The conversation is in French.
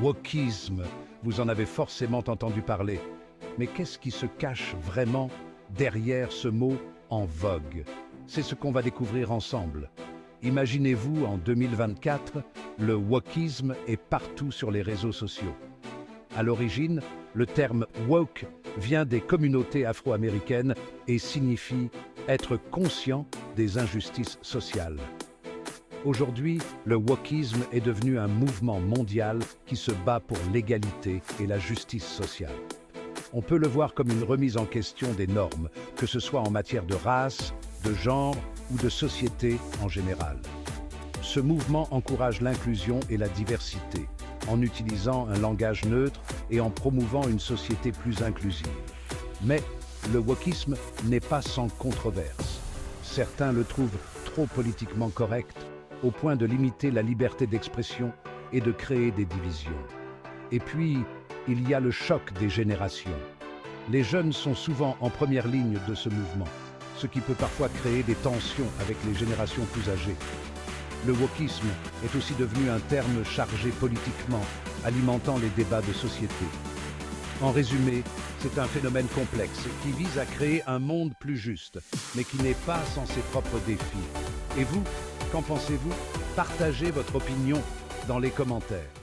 Wokisme, vous en avez forcément entendu parler. Mais qu'est-ce qui se cache vraiment derrière ce mot en vogue? C'est ce qu'on va découvrir ensemble. Imaginez-vous en 2024, le wokisme est partout sur les réseaux sociaux. À l'origine, le terme woke vient des communautés afro-américaines et signifie être conscient des injustices sociales. Aujourd'hui, le wokisme est devenu un mouvement mondial qui se bat pour l'égalité et la justice sociale. On peut le voir comme une remise en question des normes, que ce soit en matière de race, de genre ou de société en général. Ce mouvement encourage l'inclusion et la diversité, en utilisant un langage neutre et en promouvant une société plus inclusive. Mais le wokisme n'est pas sans controverse. Certains le trouvent trop politiquement correct, au point de limiter la liberté d'expression et de créer des divisions. Et puis, il y a le choc des générations. Les jeunes sont souvent en première ligne de ce mouvement, ce qui peut parfois créer des tensions avec les générations plus âgées. Le wokisme est aussi devenu un terme chargé politiquement, alimentant les débats de société. En résumé, c'est un phénomène complexe qui vise à créer un monde plus juste, mais qui n'est pas sans ses propres défis. Et vous, qu'en pensez-vous? Partagez votre opinion dans les commentaires.